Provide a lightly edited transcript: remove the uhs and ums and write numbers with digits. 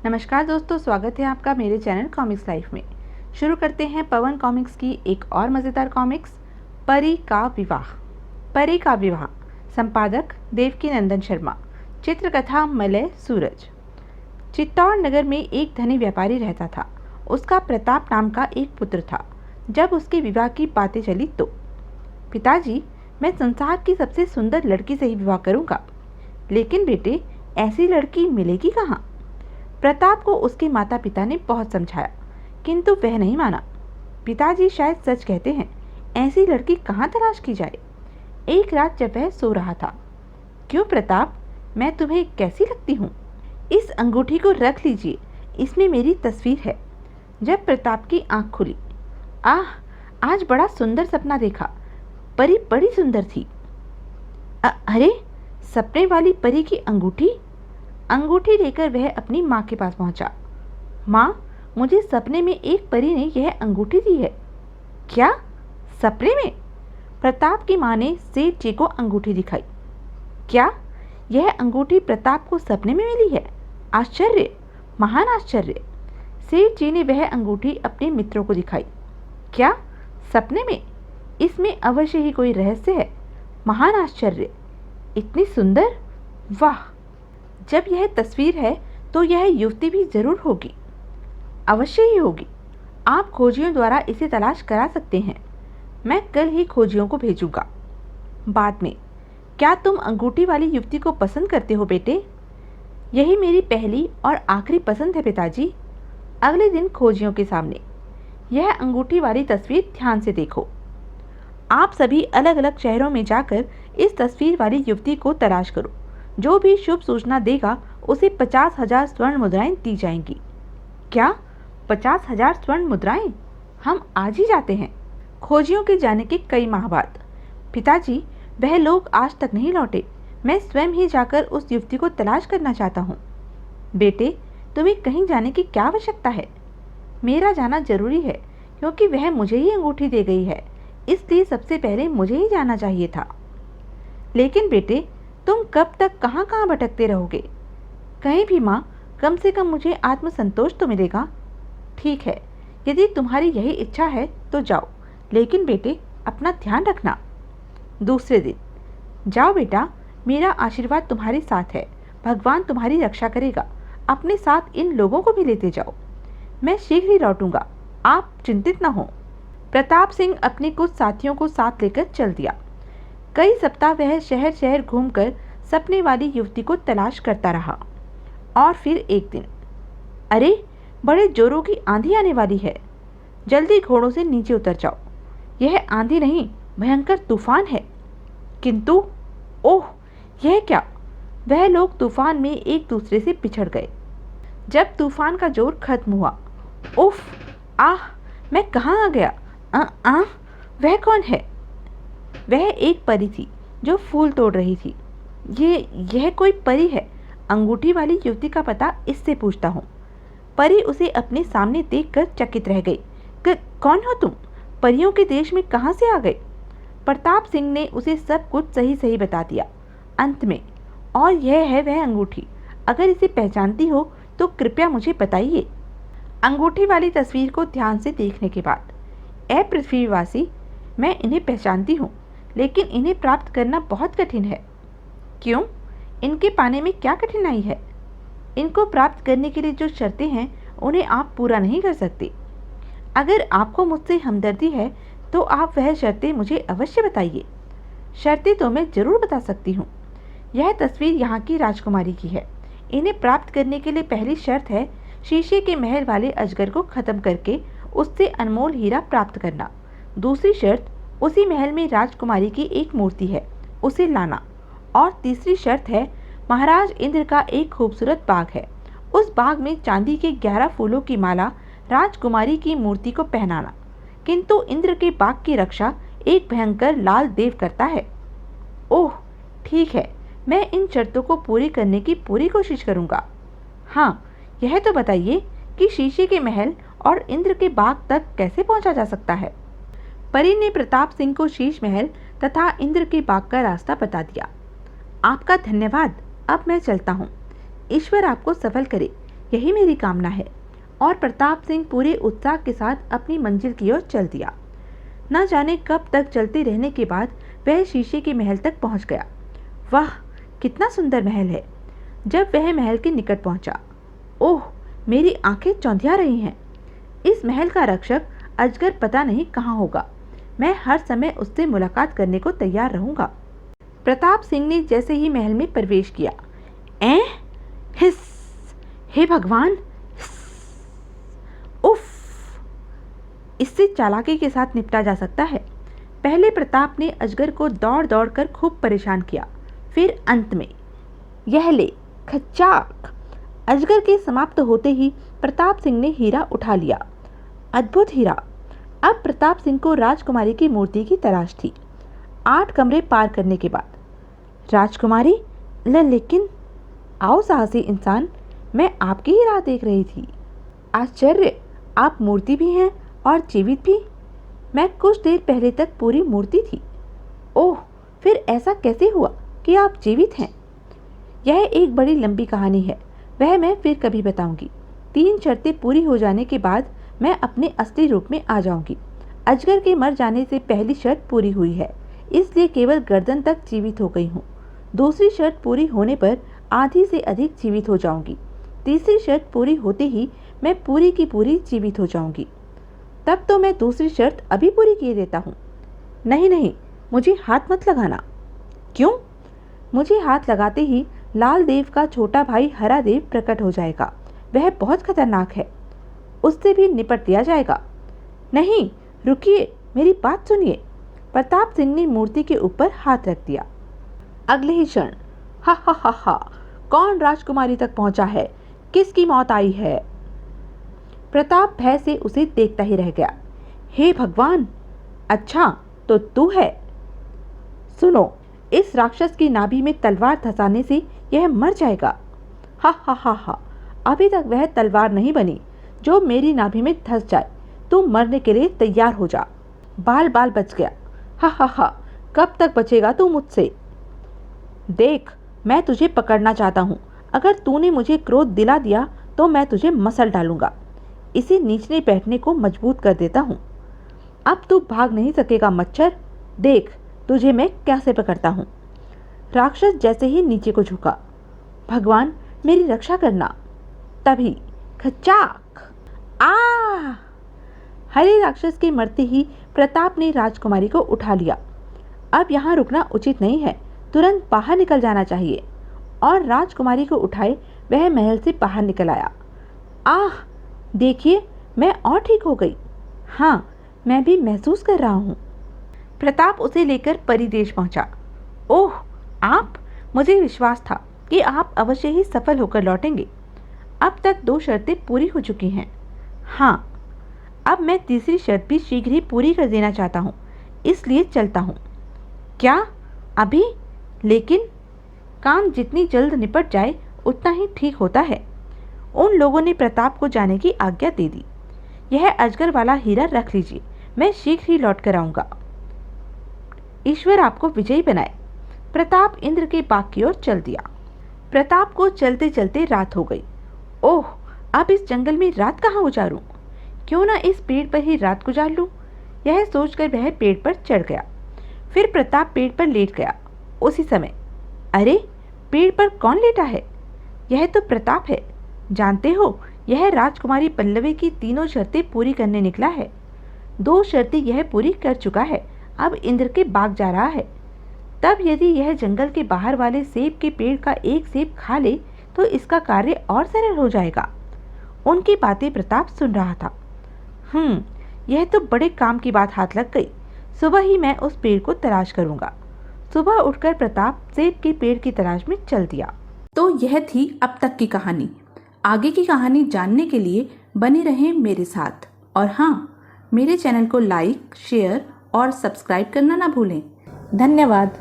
नमस्कार दोस्तों, स्वागत है आपका मेरे चैनल कॉमिक्स लाइफ में। शुरू करते हैं पवन कॉमिक्स की एक और मज़ेदार कॉमिक्स, परी का विवाह। परी का विवाह, संपादक देवकी नंदन शर्मा, चित्रकथा मलय सूरज। चित्तौड़ नगर में एक धनी व्यापारी रहता था। उसका प्रताप नाम का एक पुत्र था। जब उसके विवाह की बातें चली तो पिताजी, मैं संसार की सबसे सुंदर लड़की से ही विवाह करूँगा। लेकिन बेटे, ऐसी लड़की मिलेगी कहाँ? प्रताप को उसके माता पिता ने बहुत समझाया, किंतु वह नहीं माना। पिताजी शायद सच कहते हैं, ऐसी लड़की कहाँ तलाश की जाए। एक रात जब वह सो रहा था, क्यों प्रताप, मैं तुम्हें कैसी लगती हूँ? इस अंगूठी को रख लीजिए, इसमें मेरी तस्वीर है। जब प्रताप की आंख खुली, आह, आज बड़ा सुंदर सपना देखा। परी बड़ी सुंदर थी। अरे, सपने वाली परी की अंगूठी। अंगूठी लेकर वह अपनी माँ के पास पहुंचा। माँ, मुझे सपने में एक परी ने यह अंगूठी दी है। क्या, सपने में? प्रताप की माँ ने सेठ जी को अंगूठी दिखाई। क्या, यह अंगूठी प्रताप को सपने में मिली है? आश्चर्य, महान आश्चर्य। सेठ जी ने वह अंगूठी अपने मित्रों को दिखाई। क्या, सपने में? इसमें अवश्य ही कोई रहस्य है। महान आश्चर्य, इतनी सुंदर, वाह! जब यह तस्वीर है तो यह युवती भी जरूर होगी। अवश्य ही होगी। आप खोजियों द्वारा इसे तलाश करा सकते हैं। मैं कल ही खोजियों को भेजूंगा। बाद में, क्या तुम अंगूठी वाली युवती को पसंद करते हो बेटे? यही मेरी पहली और आखिरी पसंद है पिताजी। अगले दिन खोजियों के सामने, यह अंगूठी वाली तस्वीर ध्यान से देखो। आप सभी अलग अलग शहरों में जाकर इस तस्वीर वाली युवती को तलाश करो। जो भी शुभ सूचना देगा उसे 50,000 स्वर्ण मुद्राएं दी जाएंगी। क्या, 50,000 स्वर्ण मुद्राएं? हम आज ही जाते हैं। खोजियों के जाने के कई माह बाद, पिताजी, वह लोग आज तक नहीं लौटे। मैं स्वयं ही जाकर उस युवती को तलाश करना चाहता हूँ। बेटे, तुम्हें कहीं जाने की क्या आवश्यकता है? मेरा जाना जरूरी है, क्योंकि वह मुझे ही अंगूठी दे गई है, इसलिए सबसे पहले मुझे ही जाना चाहिए था। लेकिन बेटे, तुम कब तक कहाँ कहाँ भटकते रहोगे? कहीं भी माँ, कम से कम मुझे आत्मसंतोष तो मिलेगा। ठीक है, यदि तुम्हारी यही इच्छा है तो जाओ, लेकिन बेटे अपना ध्यान रखना। दूसरे दिन, जाओ बेटा, मेरा आशीर्वाद तुम्हारे साथ है। भगवान तुम्हारी रक्षा करेगा। अपने साथ इन लोगों को भी लेते जाओ। मैं शीघ्र ही लौटूंगा, आप चिंतित न हो। प्रताप सिंह अपने कुछ साथियों को साथ लेकर चल दिया। कई सप्ताह वह शहर शहर घूमकर सपने वाली युवती को तलाश करता रहा। और फिर एक दिन, अरे, बड़े जोरों की आंधी आने वाली है। जल्दी घोड़ों से नीचे उतर जाओ। यह आंधी नहीं, भयंकर तूफान है। किंतु ओह, यह क्या! वह लोग तूफान में एक दूसरे से पिछड़ गए। जब तूफान का जोर खत्म हुआ, उफ, आह, मैं कहाँ आ गया? वह कौन है? वह एक परी थी जो फूल तोड़ रही थी। यह कोई परी है। अंगूठी वाली युवती का पता इससे पूछता हूँ। परी उसे अपने सामने देखकर चकित रह गई। कौन हो तुम? परियों के देश में कहाँ से आ गए? प्रताप सिंह ने उसे सब कुछ सही सही बता दिया। अंत में, और यह है वह अंगूठी। अगर इसे पहचानती हो तो कृपया मुझे बताइए। अंगूठी वाली तस्वीर को ध्यान से देखने के बाद, ए पृथ्वीवासी, मैं इन्हें पहचानती हूँ, लेकिन इन्हें प्राप्त करना बहुत कठिन है। क्यों? इनके पाने में क्या कठिनाई है? इनको प्राप्त करने के लिए जो शर्तें हैं उन्हें आप पूरा नहीं कर सकते। अगर आपको मुझसे हमदर्दी है तो आप वह शर्तें मुझे अवश्य बताइए। शर्तें तो मैं जरूर बता सकती हूँ। यह तस्वीर यहाँ की राजकुमारी की है। इन्हें प्राप्त करने के लिए पहली शर्त है शीशे के महल वाले अजगर को खत्म करके उससे अनमोल हीरा प्राप्त करना। दूसरी शर्त, उसी महल में राजकुमारी की एक मूर्ति है, उसे लाना। और तीसरी शर्त है, महाराज इंद्र का एक खूबसूरत बाग है, उस बाग में चांदी के 11 फूलों की माला राजकुमारी की मूर्ति को पहनाना। किंतु इंद्र के बाग की रक्षा एक भयंकर लाल देव करता है। ओह, ठीक है, मैं इन शर्तों को पूरी करने की पूरी कोशिश करूंगा। हाँ, यह तो बताइए कि शीशे के महल और इंद्र के बाग तक कैसे पहुंचा जा सकता है? परी ने प्रताप सिंह को शीश महल तथा इंद्र के बाग का रास्ता बता दिया। आपका धन्यवाद, अब मैं चलता हूँ। ईश्वर आपको सफल करे। यही मेरी कामना है। और प्रताप सिंह पूरे उत्साह के साथ अपनी मंजिल की ओर चल दिया। न जाने कब तक चलते रहने के बाद वह शीशे के महल तक पहुंच गया। वाह, कितना सुंदर महल है। जब वह महल के निकट पहुंचा, ओह, मेरी आंखें चौंधिया रही हैं। इस महल का रक्षक अजगर पता नहीं कहाँ होगा। मैं हर समय उससे मुलाकात करने को तैयार रहूंगा। प्रताप सिंह ने जैसे ही महल में प्रवेश किया, हिस, हे भगवान, उफ, इससे चालाकी के साथ निपटा जा सकता है। पहले प्रताप ने अजगर को दौड़ दौड़ कर खूब परेशान किया, फिर अंत में यह ले, खच्चाक। अजगर के समाप्त होते ही प्रताप सिंह ने हीरा उठा लिया। अद्भुत हीरा। अब प्रताप सिंह को राजकुमारी की मूर्ति की तलाश थी। 8 कमरे पार करने के बाद राजकुमारी, लेकिन आओ साहसी इंसान, मैं आपकी ही राह देख रही थी। आश्चर्य, आप मूर्ति भी हैं और जीवित भी। मैं कुछ देर पहले तक पूरी मूर्ति थी। ओह, फिर ऐसा कैसे हुआ कि आप जीवित हैं? यह एक बड़ी लंबी कहानी है, वह मैं फिर कभी बताऊंगी। 3 शर्तें पूरी हो जाने के बाद मैं अपने असली रूप में आ जाऊंगी। अजगर के मर जाने से पहली शर्त पूरी हुई है, इसलिए केवल गर्दन तक जीवित हो गई हूँ। दूसरी शर्त पूरी होने पर आधी से अधिक जीवित हो जाऊंगी। तीसरी शर्त पूरी होते ही मैं पूरी की पूरी जीवित हो जाऊंगी। तब तो मैं दूसरी शर्त अभी पूरी किए देता हूँ। नहीं, मुझे हाथ मत लगाना। क्यों? मुझे हाथ लगाते ही लाल देव का छोटा भाई हरा देव प्रकट हो जाएगा। वह बहुत खतरनाक है, उससे भी निपट लिया जाएगा। नहीं, रुकिए, मेरी बात सुनिए। प्रताप सिंह ने मूर्ति के ऊपर हाथ रख दिया। अगले ही क्षण, हा हा हा हा, कौन राजकुमारी तक पहुंचा है? किसकी मौत आई है? प्रताप भय से उसे देखता ही रह गया। हे भगवान, अच्छा तो तू है। सुनो, इस राक्षस की नाभि में तलवार धंसाने से यह मर जाएगा। हा हा हा हा, अभी तक वह तलवार नहीं बनी जो मेरी नाभि में धंस जाए। तू मरने के लिए तैयार हो जा। बाल बाल बच गया। हा हा हा, कब तक बचेगा तू मुझसे? देख, मैं तुझे पकड़ना चाहता हूँ। अगर तूने मुझे क्रोध दिला दिया तो मैं तुझे मसल डालूंगा। इसे नीचे बैठने को मजबूत कर देता हूँ। अब तू भाग नहीं सकेगा मच्छर। देख, तुझे मैं कैसे पकड़ता हूँ। राक्षस जैसे ही नीचे को झुका, भगवान मेरी रक्षा करना। तभी खचाक, आ! हरे राक्षस के मरते ही प्रताप ने राजकुमारी को उठा लिया। अब यहाँ रुकना उचित नहीं है, तुरंत बाहर निकल जाना चाहिए। और राजकुमारी को उठाए वह महल से बाहर निकल आया। आह, देखिए, मैं और ठीक हो गई। हाँ, मैं भी महसूस कर रहा हूँ। प्रताप उसे लेकर परिदेश पहुंचा। ओह, आप? मुझे विश्वास था कि आप अवश्य ही सफल होकर लौटेंगे। अब तक 2 शर्तें पूरी हो चुकी हैं। हाँ, अब मैं तीसरी शर्त भी शीघ्र ही पूरी कर देना चाहता हूँ, इसलिए चलता हूँ। क्या अभी? लेकिन काम जितनी जल्द निपट जाए उतना ही ठीक होता है। उन लोगों ने प्रताप को जाने की आज्ञा दे दी। यह अजगर वाला हीरा रख लीजिए, मैं शीघ्र ही लौट कर आऊँगा। ईश्वर आपको विजयी बनाए। प्रताप इंद्र के बाग की ओर चल दिया। प्रताप को चलते चलते रात हो गई। ओह, अब इस जंगल में रात कहाँ गुजारूं? क्यों ना इस पेड़ पर ही रात गुजार लूं? यह सोचकर वह पेड़ पर चढ़ गया। फिर प्रताप पेड़ पर लेट गया। उसी समय, अरे, पेड़ पर कौन लेटा है? यह तो प्रताप है। जानते हो, यह राजकुमारी पल्लवी की 3 शर्तें पूरी करने निकला है। 2 शर्तें यह पूरी कर चुका है, अब इंद्र के बाग जा रहा है। तब यदि यह जंगल के बाहर वाले सेब के पेड़ का एक सेब खा ले तो इसका कार्य और सरल हो जाएगा। उनकी बातें प्रताप सुन रहा था। यह तो बड़े काम की बात हाथ लग गई। सुबह ही मैं उस पेड़ को तलाश करूंगा। सुबह उठकर प्रताप सेब के पेड़ की तलाश में चल दिया। तो यह थी अब तक की कहानी। आगे की कहानी जानने के लिए बने रहें मेरे साथ। और हाँ, मेरे चैनल को लाइक, शेयर और सब्सक्राइब करना ना भूलें। धन्यवाद।